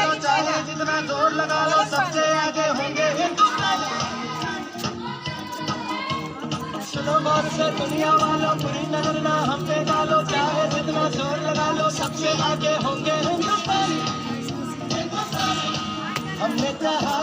लो, चाहे जितना जोर लगा लो, सबसे आगे होंगे हिंदुस्तानी। सुनो गौर से दुनिया वालों, पूरी नजर ना हम पे डालो, चाहे जितना जोर लगा लो, सबसे आगे होंगे हिंदुस्तानी। हमने कहा